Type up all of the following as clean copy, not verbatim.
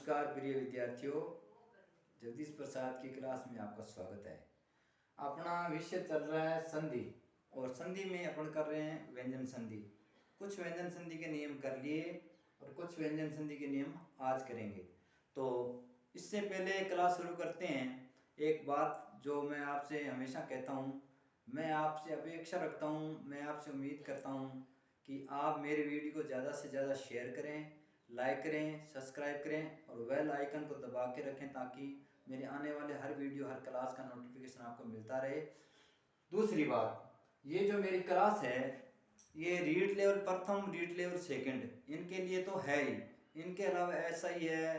नमस्कार प्रिय विद्यार्थियों, जगदीश प्रसाद की क्लास में आपका स्वागत है। अपना विषय चल रहा है संधि और संधि में अपन कर रहे हैं व्यंजन संधि। कुछ व्यंजन संधि के नियम कर लिए और कुछ व्यंजन संधि के नियम आज करेंगे। तो इससे पहले क्लास शुरू करते हैं। एक बात जो मैं आपसे हमेशा कहता हूँ, मैं आपसे अपेक्षा रखता हूँ, मैं आपसे उम्मीद करता हूँ कि आप मेरे वीडियो को ज़्यादा से ज़्यादा शेयर करें, लाइक करें, सब्सक्राइब करें और बेल आइकन को दबा के रखें ताकि मेरे आने वाले हर वीडियो, हर क्लास का नोटिफिकेशन आपको मिलता रहे। दूसरी बात, ये जो मेरी क्लास है ये रीड लेवल प्रथम, रीड लेवल सेकंड, इनके लिए तो है ही। इनके अलावा एसआई है,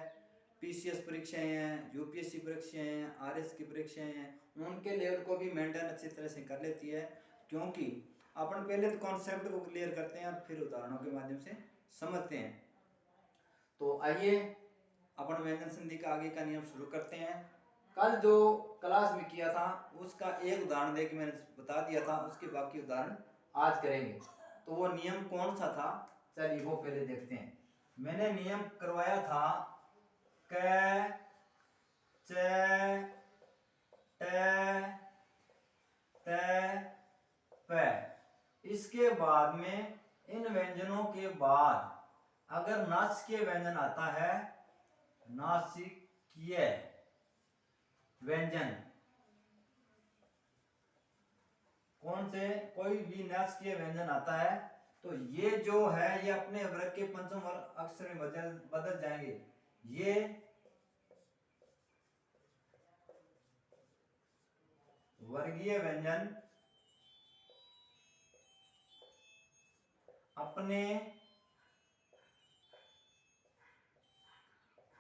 पीसीएस परीक्षाएं हैं, यूपीएससी परीक्षाएं हैं, आरएस की परीक्षाएं हैं, उनके लेवल को भी मेंटेन अच्छी तरह से कर लेती है। क्योंकि अपन पहले तो कॉन्सेप्ट को क्लियर करते हैं और फिर उदाहरणों के माध्यम से समझते हैं। तो आइए अपन व्यंजन संधि का आगे का नियम शुरू करते हैं। कल जो क्लास में किया था उसका एक उदाहरण देके मैंने बता दिया था, उसके बाकी उदाहरण आज करेंगे। तो वो नियम कौन सा था, चलिए वो पहले देखते हैं। मैंने नियम करवाया था क, च, ट, त, प। इसके बाद में इन व्यंजनों के बाद अगर नासिकीय व्यंजन आता है, नासिकीय व्यंजन कौन से, कोई भी नासिकीय व्यंजन आता है तो ये जो है ये अपने वर्ग के पंचम अक्षर में बदल जाएंगे। ये वर्गीय व्यंजन अपने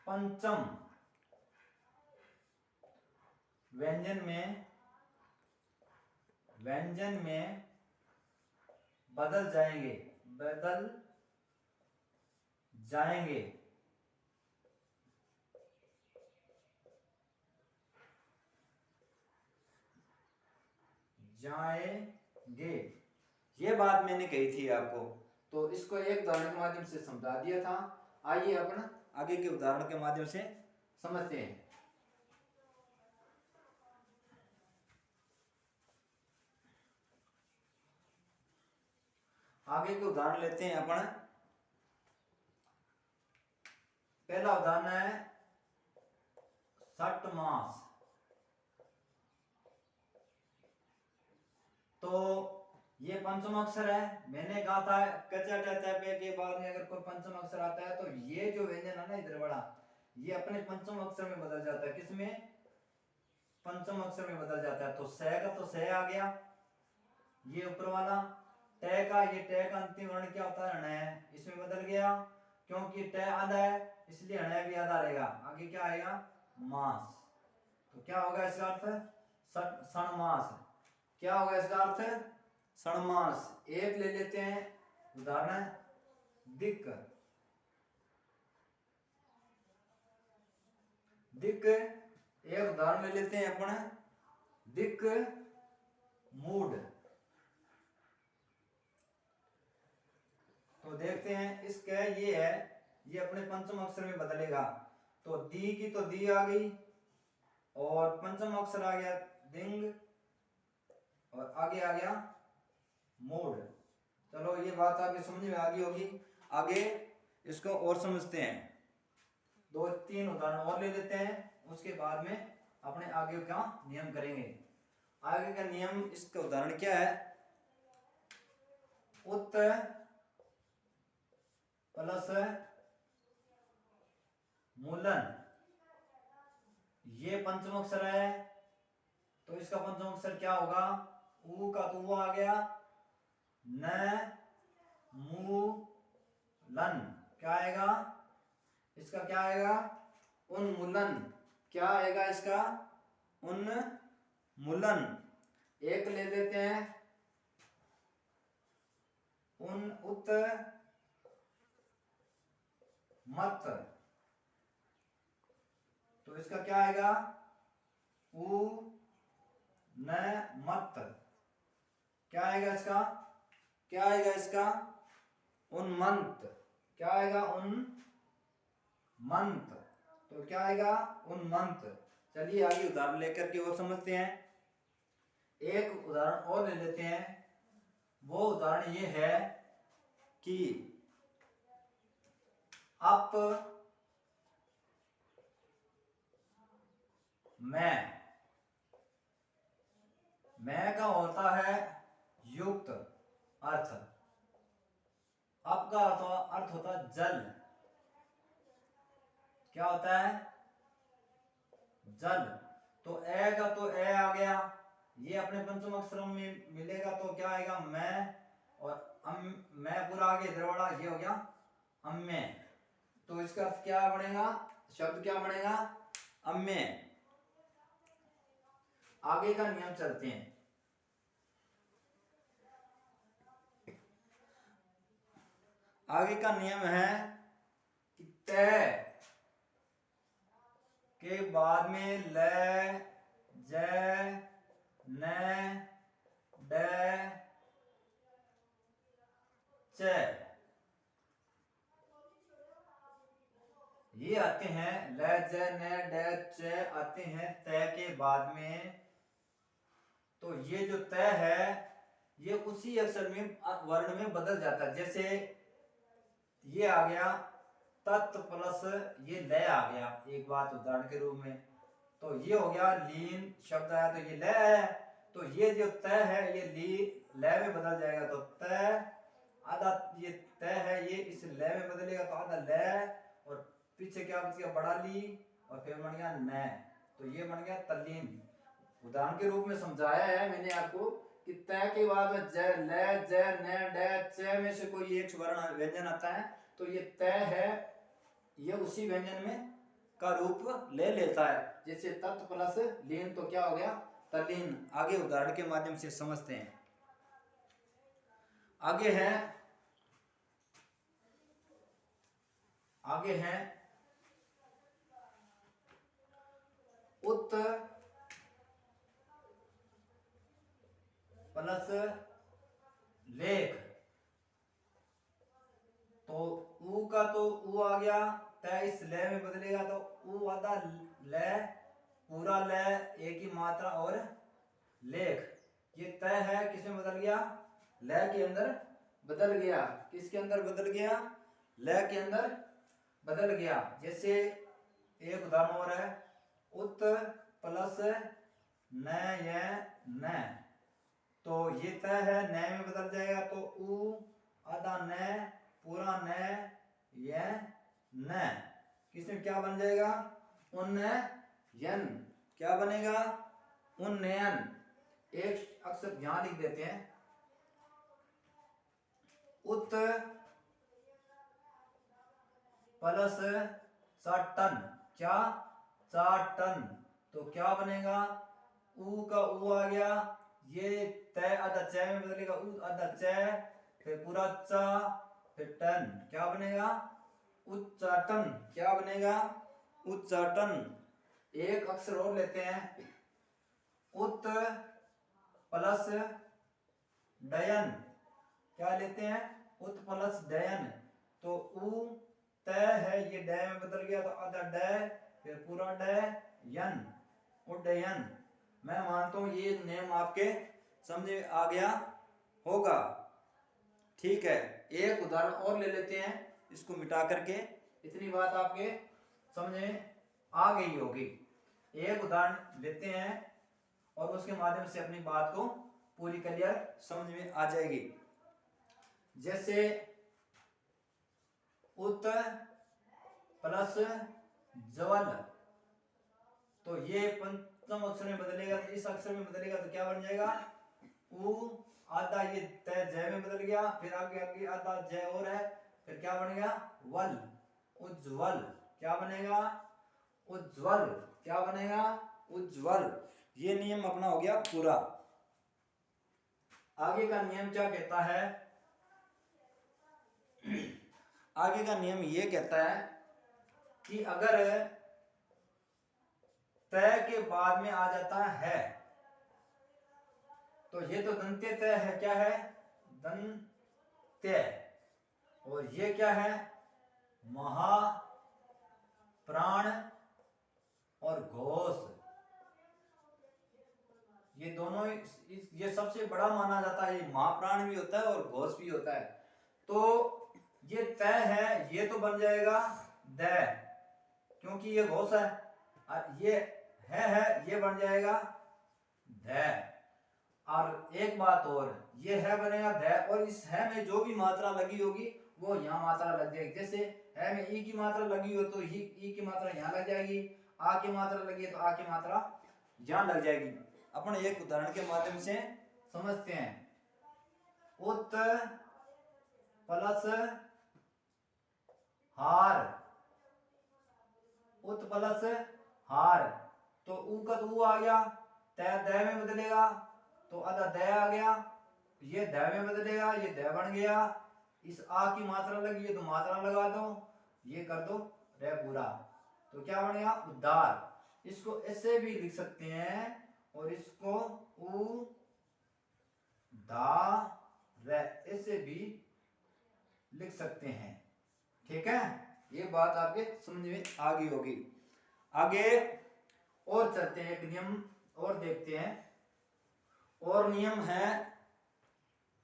पंचम व्यंजन में बदल जाएंगे, ये बात मैंने कही थी आपको, तो इसको एक उदाहरण के माध्यम से समझा दिया था। आइए अपन आगे के उदाहरण के माध्यम से समझते हैं। आगे के उदाहरण लेते हैं अपन। पहला उदाहरण है 60 मास। तो ये पंचम अक्षर है, मैंने कहा था कचा पे के बाद में अगर कोई पंचम अक्षर आता है तो ये जो व्यंजन है ना इधर बड़ा, ये अपने पंचम अक्षर में बदल जाता है। किसमें? पंचम अक्षर में बदल जाता है। तो स का तो स आ गया, ये ऊपर वाला। ट का, ये ट का अंतिम वर्ण क्या होता है? ण, इसमें बदल गया। क्योंकि ट आधा है इसलिए ण भी आधा रहेगा। आगे क्या आएगा? मास। तो क्या होगा इसका अर्थ? षणमास। क्या होगा इसका अर्थ? षणमास। एक ले लेते हैं उदाहरण, दिक्। एक उदाहरण ले लेते हैं अपन, दिक् मूड। तो देखते हैं इसका ये है, ये अपने पंचम अक्षर में बदलेगा। तो दी की तो दी आ गई और पंचम अक्षर आ गया दिंग और आगे आ गया मूड। चलो ये बात आपकी समझ में आ गई होगी। आगे इसको और समझते हैं, 2-3 उदाहरण और ले लेते हैं, उसके बाद में अपने आगे का नियम करेंगे। आगे का नियम, इसका उदाहरण क्या है? उत प्लस मूलन। ये पंचम अक्षर है तो इसका पंचम अक्षर क्या होगा? ऊ का तो वो आ गया, न मू लन। क्या आएगा इसका? क्या आएगा? उन्मूलन। क्या आएगा इसका? उन्मूलन। एक ले लेते हैं उन उत मत। तो इसका क्या आएगा? उ न मत। क्या आएगा इसका? क्या आएगा इसका? उन्मंत। क्या आएगा? उन्मंत। तो क्या आएगा उन्मंत। चलिए आगे उदाहरण लेकर के वो समझते हैं। एक उदाहरण और ले लेते हैं। वो उदाहरण ये है कि अप मैं का होता है युक्त अर्थ, अप का अर्थ होता है जल। क्या होता है जल। तो ए का तो ए आ गया, ये अपने पंचम अक्षरों में मिलेगा तो क्या आएगा मैं, और मैं पूरा आगे इधर वाला ये हो गया अम्मे। तो इसका अर्थ क्या बनेगा, शब्द क्या बनेगा अम्मे। आगे का नियम चलते हैं। आगे का नियम है कि तय के बाद में ल ज न ड च ये आते हैं, ल ज न ड च आते हैं तय के बाद में। तो ये जो तय है ये उसी अक्षर में वर्ण में बदल जाता है। जैसे ये आ गया तत् प्लस ये लय आ गया, एक बात उदाहरण के रूप में। तो ये हो गया लीन शब्द आया तो ये लय है, तो ये जो तय है ये ली लय में बदल जाएगा। तो तय आधा, ये तय है ये इस लय में बदलेगा तो आधा लय, और पीछे क्या बच गया बड़ा ली, और फिर बन गया न। तो ये बन गया तल्लीन। उदाहरण के रूप में समझाया है मैंने आपको कि तय के बाद में ज ल ज न ड च में से कोई एक वर्ण व्यंजन आता है तो ये तय है, ये उसी व्यंजन में का रूप ले लेता है। जैसे तत् प्लस लीन तो क्या हो गया तल्लीन। आगे उदाहरण के माध्यम से समझते हैं। आगे है उत प्लस लेख। तो ऊ का तो ऊ आ गया, तय इस लय में बदलेगा तो ऊ आधा लय पूरा लय एक ही मात्रा और लेख। ये तय है किसमें बदल गया लय के अंदर बदल गया। किसके अंदर बदल गया लय के अंदर बदल गया। जैसे एक उदाहरण और है उत प्लस न य न। तो ये तय है न में बदल जाएगा तो ऊ आधा न पूरा न य न। किसमें क्या बन जाएगा उन्नयन। क्या बनेगा उन्नयन। एक अक्षर ध्यान लिख देते हैं उत प्लस चाटन। क्या चाटन। तो क्या बनेगा ऊ का ऊ आ गया, ये तय आधा च में बदलेगा ऊ आधा च फिर पूरा चा फिर टन। क्या बनेगा उच्चाटन। क्या बनेगा उच्चाटन। एक अक्षर और लेते हैं उत प्लस डयन। क्या लेते हैं उत प्लस डयन। तो ऊ तय है ये ड में बदल गया तो आधा ड फिर पूरा ड यन उड्डयन। मैं मानता हूं ये नेम आपके समझ में आ गया होगा। ठीक है, एक उदाहरण और ले लेते हैं इसको मिटा करके। इतनी बात आपके समझ में आ गई होगी। एक उदाहरण लेते हैं और उसके माध्यम से अपनी बात को पूरी क्लियर समझ में आ जाएगी। जैसे उत प्लस जवल। तो ये पंचम अक्षर में बदलेगा तो इस अक्षर में बदलेगा तो क्या बन जाएगा ऊ आधा ये तय जय में बदल गया, फिर आगे आगे आधा जय और है, फिर क्या बनेगा वल उज्ज्वल। क्या बनेगा उज्ज्वल। क्या बनेगा उज्ज्वल। ये नियम अपना हो गया पूरा। आगे का नियम क्या कहता है आगे का नियम ये कहता है कि अगर तय के बाद में आ जाता है तो ये तो दंत्य तय है। क्या है दंत्य। और ये क्या है महा प्राण ये सबसे बड़ा माना जाता है, ये महाप्राण भी होता है और घोष भी होता है। तो ये तय है, ये तो बन जाएगा द, क्योंकि ये घोष है, और ये है ये बन जाएगा ध। और एक बात और, ये है बनेगा ध, और इस है में जो भी मात्रा लगी होगी वो यहाँ मात्रा लग जाएगी। जैसे है में ई की मात्रा लगी हो तो ई की मात्रा यहाँ लग जाएगी, आ की मात्रा लगी है तो आ की मात्रा यहाँ लग जाएगी। अपन एक उदाहरण के माध्यम से समझते हैं। उत प्लस हार, उत प्लस हार, तो ऊ का तो ऊ आ गया, तय द में बदलेगा तो आधा द आ गया, ये द में बदलेगा, ये द बन गया। इस आ की मात्रा लगी है तो मात्रा लगा दो, ये कर दो रे पूरा, तो क्या बनेगा उद्धार। इसको ऐसे भी लिख सकते हैं और इसको उ दा रे ऐसे भी लिख सकते हैं। ठीक है, ये बात आपके समझ में आ गई होगी। आगे और चलते हैं, एक नियम और देखते हैं। और नियम है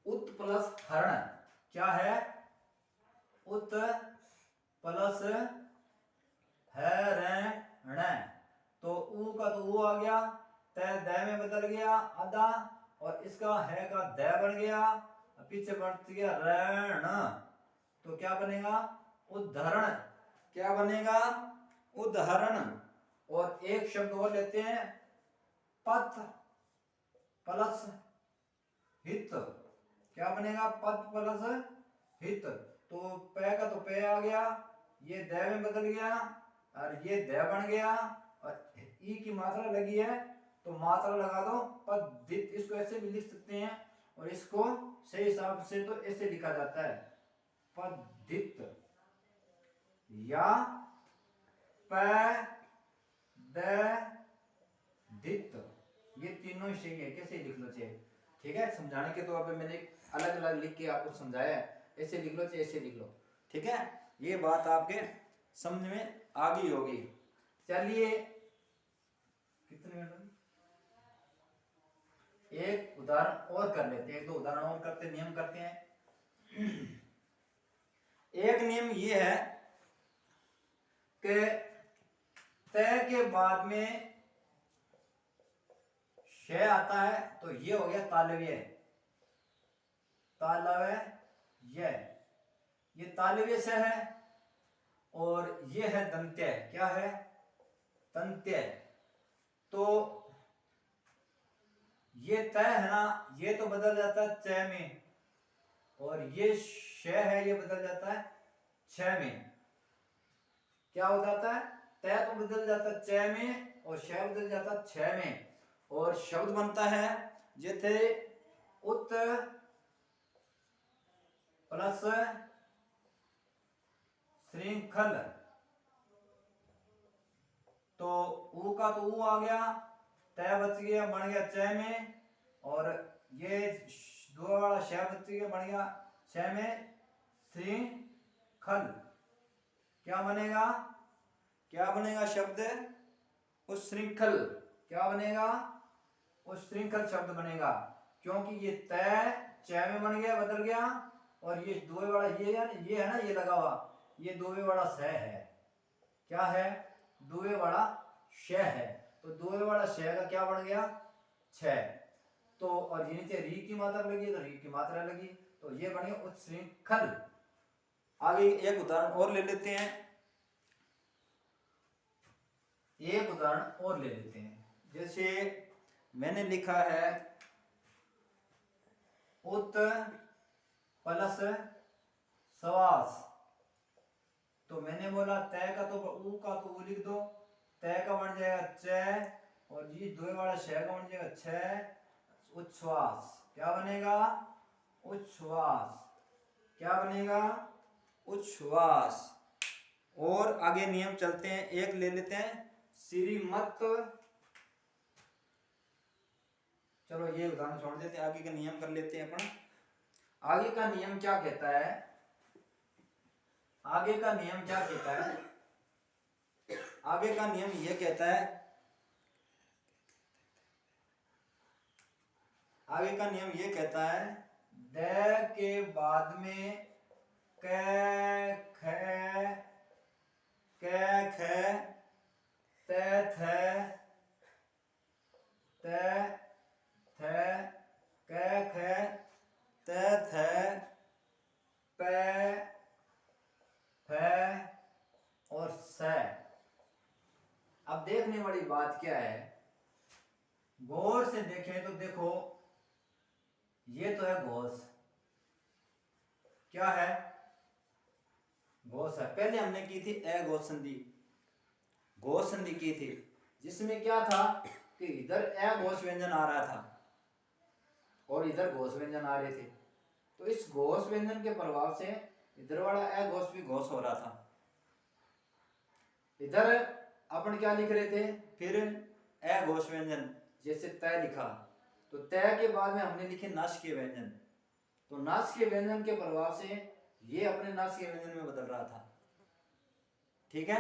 उत प्लस हरण। क्या है? उत प्लस हरण, तो ऊ का तो ऊ आ गया, तय द में बदल गया आधा, और इसका है का द बन गया, पीछे बढ़ गया रण, तो क्या बनेगा उद्धरण। क्या बनेगा उद्धरण। और एक शब्द और लेते हैं, पथ प्लस हित। क्या बनेगा पथ प्लस हित, तो पे का तो पे आ गया, ये द में बदल गया और ये द बन गया, और ई की मात्रा लगी है तो मात्रा लगा दो पद्धित। इसको ऐसे भी लिख सकते हैं, और इसको सही हिसाब से तो ऐसे लिखा जाता है पद्धित या पैदित, ये तीनों ही सही है, कैसे लिख लो चाहिए। ठीक है, समझाने के तौर पे मैंने अलग अलग लिख के आपको समझाया है, ऐसे लिख लो चाहे ऐसे लिख लो। ठीक है, ये बात आपके समझ में आ गई होगी। चलिए कितने मिनट, एक उदाहरण और कर लेते हैं, एक दो उदाहरण और करते, नियम करते हैं। एक नियम ये है कि तय के बाद में श आता है तो ये हो गया तालव्य, तालव्य, ये तालव्य से है, और ये है दंत्य। क्या है? दंत्य। तो ये तय है ना, ये तो बदल जाता है च में, और ये श है ये बदल जाता है छ में। क्या हो जाता है? तय तो बदल जाता है च में और श बदल जाता है छ में, और शब्द बनता है जैसे उत प्लस श्रृंखल, तो ऊ का तो ऊ आ गया, तय बच गया बन गया च में, और ये दो वाला श बच गया बन गया छ में श्रृंखल। क्या बनेगा? क्या बनेगा शब्द? उस श्रृंखल। क्या बनेगा? उस श्रृंखल शब्द बनेगा, क्योंकि ये तय च में बन गया, बदल गया, और ये दोवे वाला ये है ना, ये लगा हुआ, ये दोवे वाला स है। क्या है? दोवे वाला श है, तो दोवे वाला श का क्या बन गया? छ। तो और ये नीचे री की मात्रा लगी तो री की मात्रा लगी, तो ये बन गया उत्श्रृंखल। आगे एक उदाहरण और ले लेते हैं, एक उदाहरण और ले लेते हैं। जैसे मैंने लिखा है उत प्लस सवास, तो मैंने बोला तय का तो ऊ का तो ऊ लिख दो, तय का बन जाएगा च, और ये दो वाला श का बन जाएगा छ। उच्छ्वास। क्या बनेगा? उच्छ्वास। क्या बनेगा? उच्छ्वास। और आगे नियम चलते हैं, एक ले लेते हैं श्रीमत। चलो ये उदाहरण छोड़ देते हैं, आगे का नियम कर लेते हैं अपन। आगे का नियम क्या कहता है? आगे का नियम क्या कहता है? आगे का नियम ये कहता है आगे का नियम ये कहता है द के बाद में क ख क ख त थ त थ क ख त थ प फ और स। अब देखने वाली बात क्या है, गौर से देखें तो देखो ये तो है घोष, क्या है घोष है। पहले हमने की थी अघोष संधि, घोष संधि की थी, जिसमें क्या था कि इधर अघोष व्यंजन आ रहा था और इधर घोष व्यंजन आ रहे थे। तो इस घोष व्यंजन के प्रभाव से इधर वाला अघोष भी घोष हो रहा था। इधर अपन क्या लिख रहे थे, फिर अघोष व्यंजन, जैसे तय लिखा तो तय के बाद में हमने लिखे नासिकीय व्यंजन, तो नासिकीय व्यंजन के प्रभाव से ये अपने नासिकीय व्यंजन में बदल रहा था। ठीक है,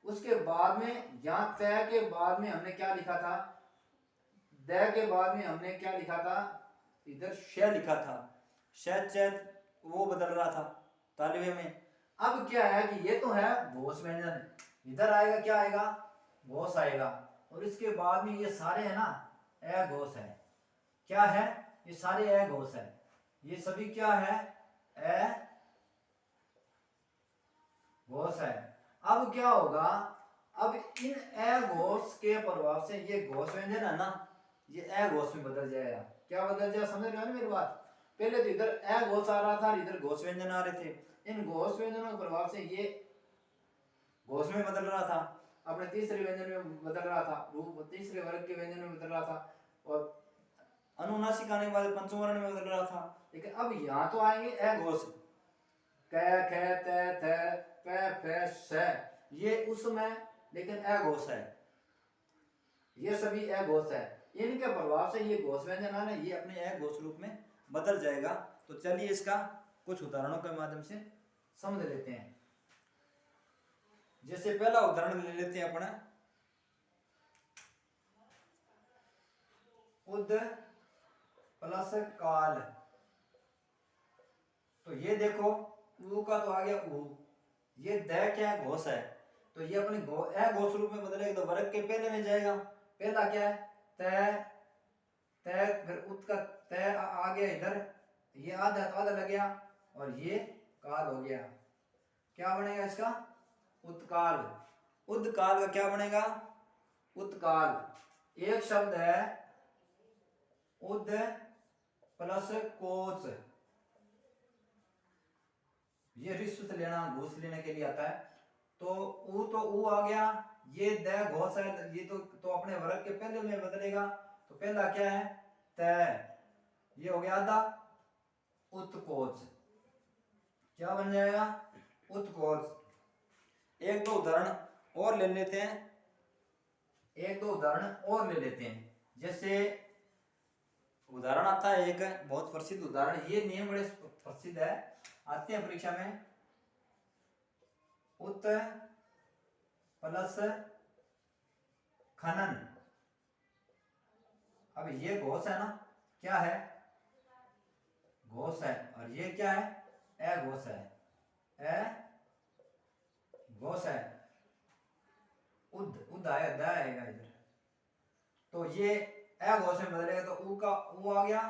उसके बाद में यहाँ तय के बाद में हमने क्या लिखा था, द के बाद में हमने क्या लिखा था, इधर श लिखा था, शैत वो बदल रहा था तालव्य में। अब क्या है कि ये तो है घोष व्यंजन, इधर आएगा क्या आएगा, घोष आएगा, और इसके बाद में ये सारे है ना अघोष है। क्या है, ये सारे अघोष है, ये सभी क्या है अघोष है। अब क्या होगा, अब इन अघोष के प्रभाव से ये घोष व्यंजन है ना, ये अघोष में बदल जाएगा। क्या बदल जाएगा, समझ रहे हो ना मेरी बात। पहले तो इधर अघोष आ रहा था, इधर घोष व्यंजन आ रहे थे, इन घोष व्यंजनों के प्रभाव से ये घोष में बदल रहा था, अपने तीसरे व्यंजन में बदल रहा था, रूप तीसरे वर्ग के व्यंजन में बदल रहा था, और अनुनासिक आने के बाद पंचम वर्ण में बदल रहा था। लेकिन अब यहाँ तो आएंगे अघोष, क ख त थ प फ स, ये उसमें लेकिन अघोष है, ये सभी अघोष है। इनके प्रभाव से ये घोष व्यंजन आना, ये अपने अघोष रूप में बदल जाएगा। तो चलिए इसका कुछ उदाहरणों के माध्यम से समझ लेते हैं। जैसे पहला उदाहरण ले लेते हैं अपना, उद प्लस काल। तो ये देखो ऊ का तो आ गया ऊ, ये द क्या है घोष है, तो ये अपने अघोष रूप में बदलेगा तो वर्ग के पहले में जाएगा। पहला क्या है त, फिर उत का त आ गया इधर, ये आधा तो आधा लग गया, और ये काल हो गया। क्या बनेगा इसका, उत्काल। उदकाल का क्या बनेगा, उत्काल। एक शब्द है उद प्लस कोच, ये रिश्वत लेना घूस लेने के लिए आता है। तो ऊ आ गया, ये द घोष है, ये तो अपने वर्ग के पहले में बदलेगा। तो पहला क्या है त, ये हो गया आधा, उत्कोच, क्या बन जाएगा उत्कोच। एक दो उदाहरण और ले लेते हैं, जैसे उदाहरण आता है एक बहुत प्रसिद्ध उदाहरण, ये नियम बड़े प्रसिद्ध है, आते हैं परीक्षा में। उत प्लस खनन, अब ये घोष है ना, क्या है घोष है, और ये क्या है अघोष है, अघोष है। उद आया, द आएगा इधर, तो ये अघोष में बदलेगा तो ऊ का ऊ आ गया,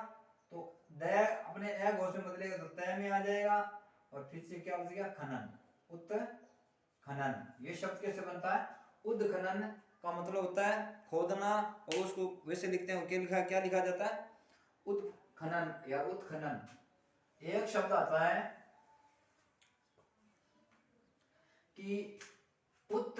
तो द अपने अघोष में बदलेगा तो तय में आ जाएगा, और फिर से क्या बचेगा खनन, उत खनन। ये शब्द कैसे बनता है, उद खनन का मतलब होता है खोदना, और उसको वैसे लिखते हैं क्या लिखा जाता है उत्खनन या उत्खनन। एक शब्द आता है कि उद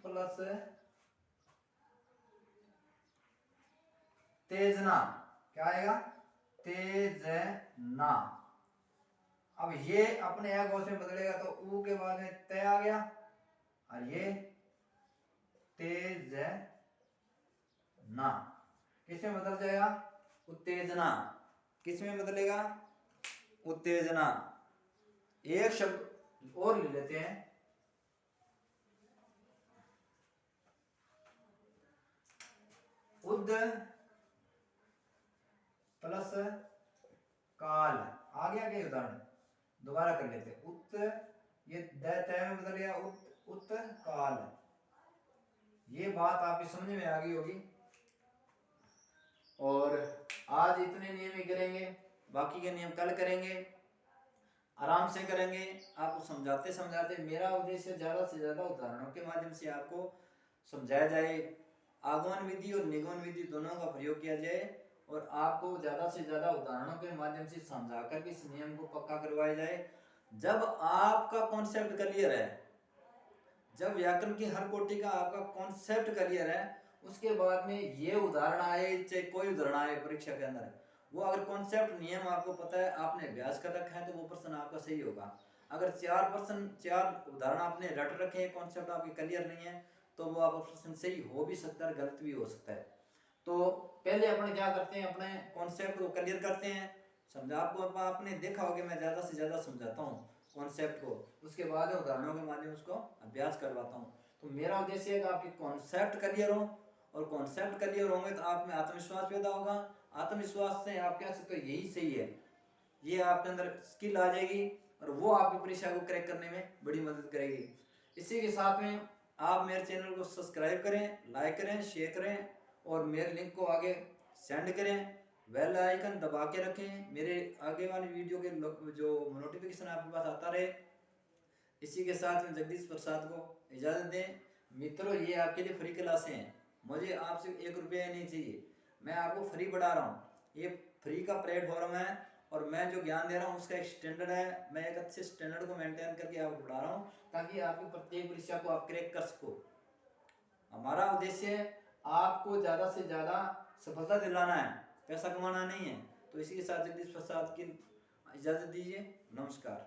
प्लस तेजना, क्या आएगा तेजना। अब ये अपने अघोष में बदलेगा तो ऊ के बाद में तय आ गया, और ये तेजना किसमें बदल जाएगा, उत्तेजना। किसमें बदलेगा, उत्तेजना। एक शब्द और ले लेते हैं। उद प्लस काल, आ गया क्या उदाहरण? दोबारा कर लेते हैं। उत, ये तय में बदल गया, उत काल। ये बात आपकी समझ में आ गई होगी। और आज इतने नियम ही करेंगे, बाकी के नियम कल करेंगे, आराम से करेंगे। आपको समझाते समझाते मेरा उद्देश्य ज़्यादा से ज़्यादा उदाहरणों के माध्यम से आपको समझाया जाए, आगमन विधि और निगमन विधि दोनों का प्रयोग किया जाए, और आपको ज़्यादा से ज़्यादा उदाहरणों के माध्यम से समझा कर इस नियम को पक्का करवाया जाए। जब आपका कॉन्सेप्ट क्लियर है, जब व्याकरण की हर कोटि का आपका कॉन्सेप्ट क्लियर है, उसके बाद में ये उदाहरण आए, चाहे कोई उदाहरण आए परीक्षा के अंदर, वो अगर कॉन्सेप्ट नियम आपको पता है, आपने अभ्यास कर रखा है, तो वो प्रश्न आपका सही होगा। अगर 4 उदाहरण आपने रट रखे हैं, कॉन्सेप्ट आपके क्लियर नहीं है, तो वो आपका प्रश्न सही हो भी सकता है, गलत भी हो सकता है। तो पहले अपन क्या करते हैं, अपने कॉन्सेप्ट को क्लियर करते हैं। समझा आपको, आपने देखा होगा मैं ज़्यादा से ज़्यादा समझाता हूँ कॉन्सेप्ट को, उसके बाद उदाहरणों के माध्यम उसको अभ्यास करवाता हूँ। तो मेरा उद्देश्य है कि आपके कॉन्सेप्ट क्लियर हो, और कॉन्सेप्ट क्लियर होंगे तो आप में आत्मविश्वास पैदा होगा। आत्मविश्वास से आप कह सकते हो यही सही है, ये आपके अंदर स्किल आ जाएगी, और वो आपकी परीक्षा को क्रैक करने में बड़ी मदद करेगी। इसी के साथ में आप मेरे चैनल को सब्सक्राइब करें, लाइक करें, शेयर करें, और मेरे लिंक को आगे सेंड करें, बेल आइकन दबा के रखें, मेरे आगे वाली वीडियो के जो नोटिफिकेशन आपके पास आता रहे। इसी के साथ में जगदीश प्रसाद को इजाज़त दें। मित्रों, ये आपके लिए फ्री क्लासें हैं, मुझे आपसे 1 रुपया नहीं चाहिए, मैं आपको फ्री पढ़ा रहा हूँ। ये फ्री का प्लेटफॉर्म है, और मैं जो ज्ञान दे रहा हूँ उसका एक स्टैंडर्ड है, मैं एक अच्छे स्टैंडर्ड को मेंटेन करके आपको पढ़ा रहा हूँ, ताकि आपकी प्रत्येक परीक्षा को आप क्रैक कर सको। हमारा उद्देश्य है आपको ज़्यादा से ज़्यादा सफलता दिलाना है, पैसा कमाना नहीं है। तो इसी के साथ जगदीश प्रसाद की इजाज़त दीजिए। नमस्कार।